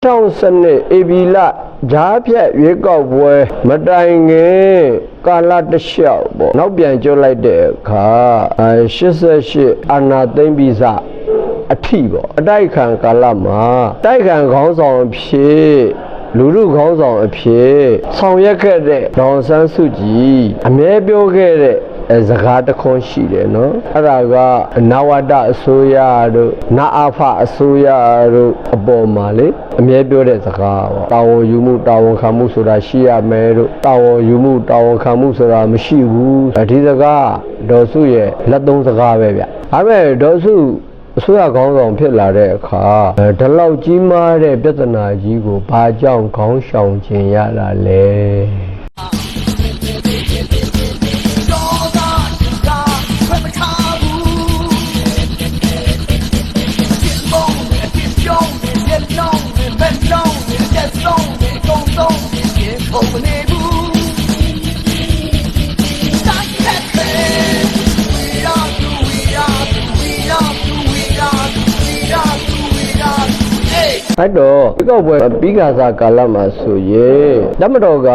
တောင်းစနစ်ဧပြီလဂျားဖြတ်ရွေးကောက်ပွဲမတိုင်ခင်ကာလတစ်လျှောက်ပေါ့နောက်ပြန်ကြိုလိုက်တဲ့အခါ88အာဏာသိမ်းပြီးစအထိပေါ့အတိုက်ခံကာလမှာတိုက်ခံခေါင်းဆောင်အဖြစ်လူထုခေါင်းဆောင်အဖြစ်ဆောင်ရွက်ခဲ့တဲ့ဒေါ်ဆန်းစုကြည်အမြဲပြောခဲ့တဲ့စကားတစ်ခွန်းရှိတယ်နော်အဲ့ဒါကနဝတအစိုးရတို့နအဖအစိုးရတို့အပေါ်မှာလေအမြဲပြောတဲ့စကားပေါ့တာဝန်ယူမှုတာဝန်ခံမှုဆိုတာရှိရမယ်တို့တာဝန်ယူမှုတာဝန်ခံမှုဆိုတာမရှိဘူးဒီစကားဒေါ်စုရဲ့လက်သုံးစကားပဲဗျဒါပေမဲ့ဒေါ်စုအစိုးရခေါင်းဆောင်ဖြစ်လာတဲ့အခါဒီလောက်ကြီးမားတဲ့ပြဿနာကြီးကိုဘာကြောင့်ခေါင်းရှောင်ခြင်းရတာလဲအဲ့တော့ဒီကောက်ပွဲပြီးခါစားကာလမှာဆိုရင်တမတော်က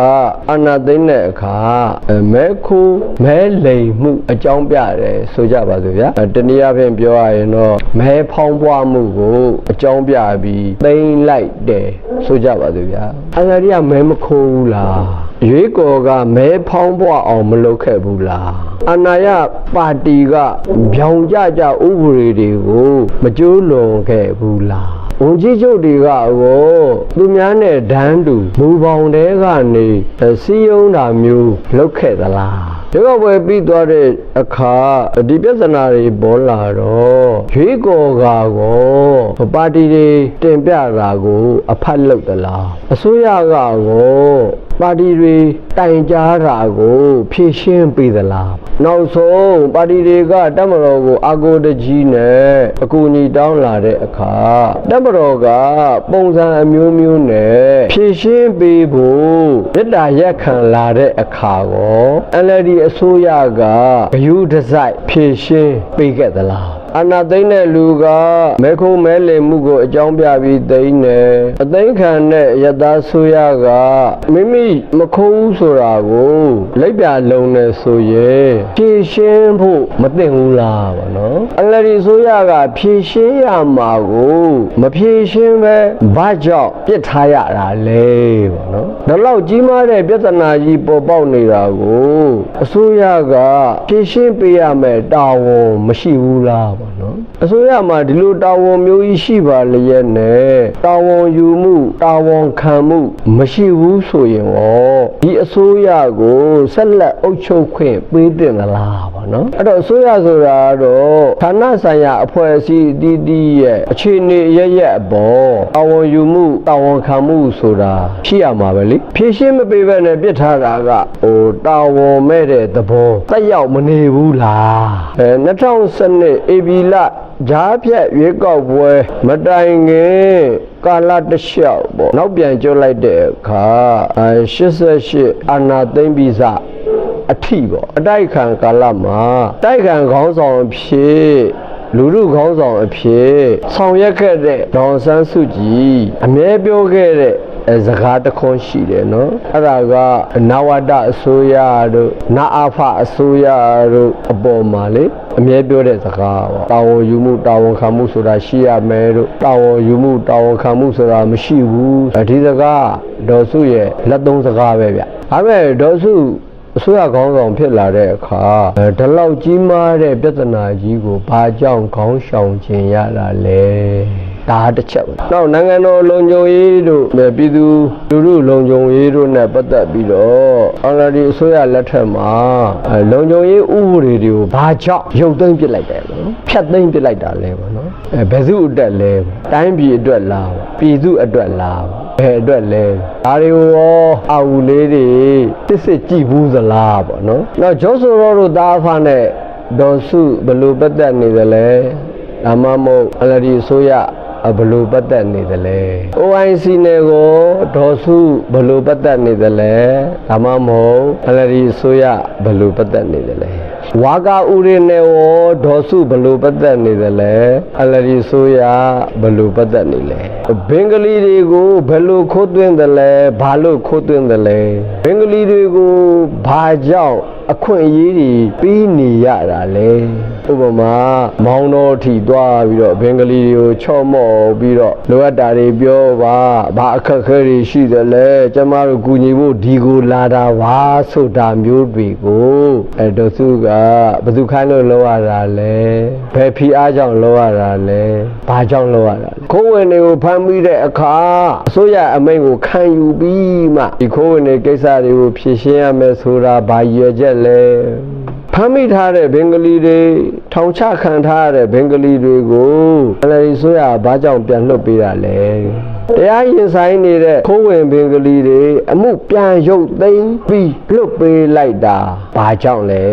အာဏာသိမ်းတဲ့အခါမဲခိုးမဲလိမ်မှုအကြောင်းပြတယ်ဆိုကြပါစို့ဗျာတနည်းအားဖြင့်ပြောရရင်တော့မဲဖောင်းပွားမှုကိုအကြောင်းပြပြီးသိမ်းလိုက်တယ်ဆိုကြပါစို့ဗျာအန်အရီကမဲမခိုးဘူးလားရွေးကော်ကမဲဖောင်းပွားအောင်မလုပ်ခဲ့ဘူးလားအနာရပါတီကဗျောင်ကြဥပဒေတွေကိုမကျိုးလွန်ခဲ့ဘူးလားဝန်ကြီးချုပ်တွေကသူများနဲ့ဒန်းတူမူပေါင်းတဲကနေစီးရုံးတာမျိုးလုပ်ခဲ့သလားဒီကပွဲပြီးသွားတဲ့အခါဒီပြဿနာတွေပေါ်လာတော့ရွေးကော်ပါတီတွေတင်ပြတာကိုအဖတ်လုပ်သလားအစိုးရပါတီတွေတိုင်ကြားတာကိုဖြည့်ရှင်းပေးသလားနောက်ဆုံးပါတီတွေကတပ်မတော်ကိုအာကိုတကြီးနဲ့အကူအညီတောင်းလာတဲ့အခါတပ်မတော်ကပုံစံအမျိုးမျိုးနဲ့ဖြည့်ရှင်းပေးဖို့မြစ်တာရက်ခံလာတဲ့အခါကို NLD အစိုးရကဂရုတစိုက်ဖြည့်ရှင်းပေးခဲ့သလားအနာသိမ့်တဲ့လူကမဲခုံးမဲလိမ်မှုကိုအကြောင်းပြပြီးသိမ့်တယ်အသိမ့်ခံတဲ့ရသားဆိုရကမိမိမခုံးဆိုတာကိုလက်ပြလုံးနေဆိုရင်ဖြည့်ရှင်းဖို့မသင့်ဘူးလားဗောနော်အလရီဆိုရကဖြည့်ရှင်းရမှာကိုမဖြည့်ရှင်းပဲဘာကြောင့်ပြစ်ထားရတာလဲဗောနော်ဒါလောက်ကြီးမားတဲ့ပြဿနာကြီးပေါ်ပေါက်နေတာကိုအစိုးရကဖြည့်ရှင်းပေးရမယ်တာဝန်မရှိဘူးလားအစိုးရမှာဒီလိုတာဝန်မျိုးကြီးရှိပါလျက်နဲ့တာဝန်ယူမှုတာဝန်ခံမှုမရှိဘူးဆိုရင်ဒီအစိုးရကိုဆက်လက်အုပ်ချုပ်ခွင့်ပေးတင်သလားဗောနော်အဲ့တော့အစိုးရဆိုတာတော့ဌာနဆိုင်ရာအဖွဲ့အစည်းအသီးသီးရဲ့အခြေအနေရရက်အပေါ်တာဝန်ယူမှုတာဝန်ခံမှုဆိုတာရှိရမှာပဲလေဖြည့်ရှင်းမပေးဘဲနဲ့ပြစ်ထားတာကတာဝန်မဲ့တဲ့သဘောတက်ရောက်မနေဘူးလား2012ဧပြီလဂျားဖြတ်ရွေးကောက်ပွဲမတိုင်ခင်ကာလတစ်လျှောက်ပေါ့နောက်ပြန်ကြိုလိုက်တဲ့အခါ88အာဏာသိမ်းပြီးစအထိပေါ့အတိုက်ခံကာလမှာတိုက်ခံခေါင်းဆောင်အဖြစ်လူထုခေါင်းဆောင်အဖြစ်ဆောင်ရွက်ခဲ့တဲ့ဒေါ်ဆန်းစုကြည်အမြဲပြောခဲ့တဲ့စကားတစ်ခွန်းရှိတယ်နော်အဲ့ဒါကနဝတအစိုးရတို့နအဖအစိုးရတို့အပေါ်မှာလေအမြဲပြောတဲ့စကားပေါ့တာဝန်ယူမှုတာဝန်ခံမှုဆိုတာရှိရမယ်တို့တာဝန်ယူမှုတာဝန်ခံမှုဆိုတာမရှိဘူးဒီစကားဒေါ်စုရဲ့လက်သုံးစကားပဲဗျဒါပေမဲ့ဒေါ်စုအစိုးရခေါင်းဆောင်ဖြစ်လာတဲ့အခါဒီလောက်ကြီးမားတဲ့ပြဿနာကြီးကိုဘာကြောင့်ခေါင်းရှောင်ခြင်းရတာလဲဒါတစ်ချက်ပဲ။နောက်နိုင်ငံတော်လုံခြုံရေးတို့ပြည်သူလူထုလုံခြုံရေးတို့နဲ့ပတ်သက်ပြီးတော့NLDအစိုးရလက်ထက်မှာလုံခြုံရေးဥပဒေတွေကိုဘာကြောင့်ရုပ်သိမ်းပစ်လိုက်တယ်လို့ဖျက်သိမ်းပစ်လိုက်တာလဲပေါ့နော်။ဘယ်သူအတွက်လဲတိုင်းပြည်အတွက်လားပြည်သူအတွက်လားဘယ်အတွက်လဲဒါတွေကိုအာဝူလေးတွေစစ်ကြည့်ဘူးသလားပေါ့နော်။နောက်ဂျော့ဆိုရောတို့တားဖားနဲ့ဒေါ်စုဘယ်လိုပတ်သက်နေသလဲဒါမှမဟုတ်NLDအစိုးရဘလို့ပတ်သက်နေသလဲ OIC နဲ့ကိုဒေါ်စုဘလို့ပတ်သက်နေသလဲဒါမှမဟုတ်NLDအစိုးရဘလို့ပတ်သက်နေသလဲ ဝါကာဥရနေဝဒေါ်စုဘလို့ပတ်သက်နေတယ်လဲအလရီဆိုရဘလို့ပတ်သက်နေလဲဘင်္ဂလီတွေကိုဘယ်လိုခိုးသွင်းတယ်လဲဘာလို့ခိုးသွင်းတယ်လဲဘင်္ဂလီတွေကိုဘာကြောင့်အခွင့်အရေးတွေပြီးနေရတာလဲဥပမာမောင်တော်ထီသွားပြီးတော့ဘင်္ဂလီတွေကိုချော့မော့ပြီးတော့လိုအပ်တာတွေပြောပါဘာအခက်အခဲတွေရှိတယ်လဲကျမတို့ကူညီဖို့ဒီကိုလာတာပါဆိုတာမျိုးတွေကိုဒေါ်စုကဘယ်သူခိုင်းလို့လောက်ရတာလဲဘယ်ဖီအားကြောင့်လောက်ရတာလဲဘာကြောင့်လောက်ရတာလဲခိုးဝင်တွေကိုဖမ်းပြီးတဲ့အခါအစိုးရအမိန့်ကိုခံယူပြီးမှဒီခိုးဝင်တွေကိစ္စတွေကိုဖြေရှင်းရမယ်ဆိုတာဘာရည်ရွယ်ချက်လဲဖမ်းမိထားတဲ့ဘင်္ဂလီတွေထောင်ချခံထားရတဲ့ဘင်္ဂလီတွေကိုအလရီဆိုရဘာကြောင့်ပြန်လွှတ်ပေးတာလဲတရားရင်ဆိုင်နေတဲ့ခိုးဝင်ဘင်္ဂလီတွေအမှုပြန်ရုပ်သိမ်းပြီးလွှတ်ပေးလိုက်တာဘာကြောင့်လဲ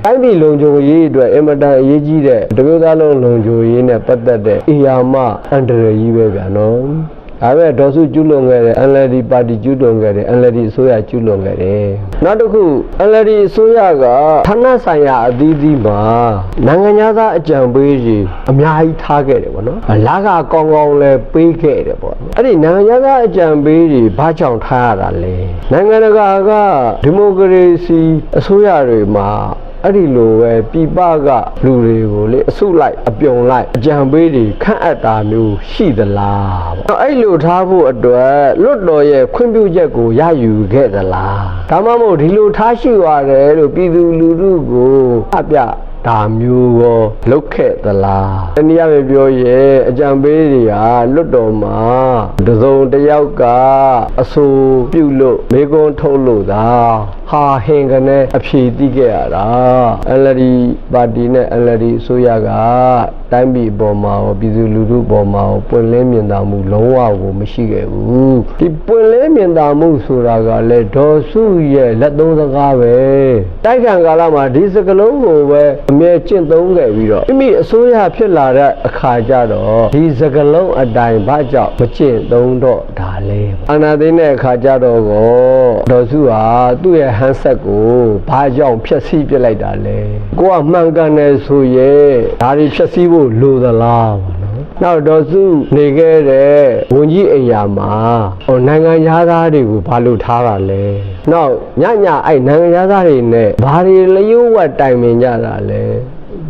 တိုင်းပြည်လုံခြုံရေးအတွက်အင်မတန်အရေးကြီးတဲ့တမျိုးသားလုံးလုံခြုံရေးနဲ့ပတ်သက်တဲ့အီယာမအန္တရာယ်ကြီးပဲဗျာနော်ဒါပဲဒေါ်စုကျူးလွန်ခဲ့တဲ့ NLD ပါတီကျူးလွန်ခဲ့တဲ့ NLD အစိုးရကျူးလွန်ခဲ့တယ်နောက်တစ်ခု NLD အစိုးရကဌာနဆိုင်ရာအသီးသီးမှာနိုင်ငံသားအကြံပေးကြီးအများကြီးထားခဲ့တယ်ပေါ့နော်လာကကောင်းကောင်းလဲပေးခဲ့တယ်ပေါ့အဲ့ဒီနိုင်ငံသားအကြံပေးကြီးဘာကြောင့်ထားရတာလဲနိုင်ငံတကာကဒီမိုကရေစီအစိုးရတွေမှာအဲ့ဒီလိုပဲပြပကလူတွေကိုလေအစုလိုက်အပြုံလိုက်အကြံပေးတွေခန့်အပ်တာမျိုးရှိသလားပေါ့အဲ့လိုထားဖို့အတွက်လွတ်တော်ရဲ့ခွင့်ပြုချက်ကိုရယူခဲ့သလားဒါမှမဟုတ်ဒီလိုထားရှိရတယ်လို့ပြည်သူလူထုကိုအပြဒါမျိုးရောလုတ်ခဲ့သလားတနည်းအားဖြင့်ပြောရင်အကြံပေးတွေဟာလွတ်တော်မှာတစုံတစ်ယောက်ကအဆိုပြုလို့မေကွန်းထုတ်လို့သာဟာဟင်ကနေအဖြေတိခဲ့ရတာ NLD ပါတီနဲ့ NLD အစိုးရကတိုင်းပြည်ပေါ်မှာရောပြည်သူလူထုပေါ်မှာရောပွင့်လင်းမြင်သာမှုလုံးဝကိုမရှိခဲ့ဘူးဒီပွင့်လင်းမြင်သာမှုဆိုတာကလည်းဒေါ်စုရဲ့လက်သုံးစကားပဲတိုက်ခံကာလမှာဒီစကလုံးကိုပဲအမြဲကျင့်သုံးခဲ့ပြီးတော့မိမိအစိုးရဖြစ်လာတဲ့အခါကျတော့ဒီစကလုံးအတိုင်းဘာကြောင့်မကျင့်သုံးတော့ဒါလဲအာနာသိတဲ့အခါကျတော့ဒေါ်စုဟာသူ့ရဲ့ဟန်ဆက်ကိုဘာကြောင့်ဖျက်ဆီးပြလိုက်တာလဲကိုကမှန်ကန်တယ်ဆိုရဲ့ဒါတွေဖျက်ဆီးဖို့လိုသလားပေါ့နော်နောက်ဒေါ်စုနေခဲ့တဲ့ဝန်ကြီးအိမ်ယာမှာနိုင်ငံသားတွေကိုဘာလို့ထားတာလဲနောက်ညအဲ့နိုင်ငံသားတွေနဲ့ဘာတွေလျှို့ဝှက်တိုင်ပင်ကြတာလဲ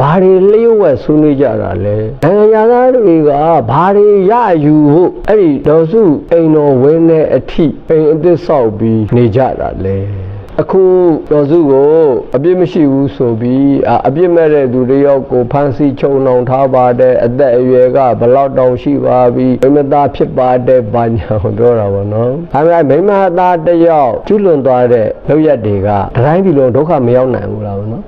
ဘာတွေလျှို့ဝှက်ဆွေးနွေးကြတာလဲနိုင်ငံသားတွေကဘာတွေရယူဖို့အဲ့ဒီဒေါ်စုအိမ်တော်ဝင်းတဲ့အထိအိမ်အသစ်ဆောက်ပြီးနေကြတာလဲအခုဒေါ်စုကိုအပြစ်မရှိဘူးဆိုပြီးအပြစ်မဲ့တဲ့သူတွေရောကိုဖမ်းဆီးချုပ်နှောင်ထားပါတဲ့အသက်အရွယ်ကဘလောက်တောင်ရှိပါပြီမိမသားဖြစ်ပါတဲ့ဘာညာပြောတာပေါ့နော်ဒါပေမဲ့မိမသားတယောက်ကျွလွန်သွားတဲ့လောက်ရက်တွေကတိုင်းပြည်လုံးဒုက္ခမရောက်နိုင်ဘူးလားပေါ့နော်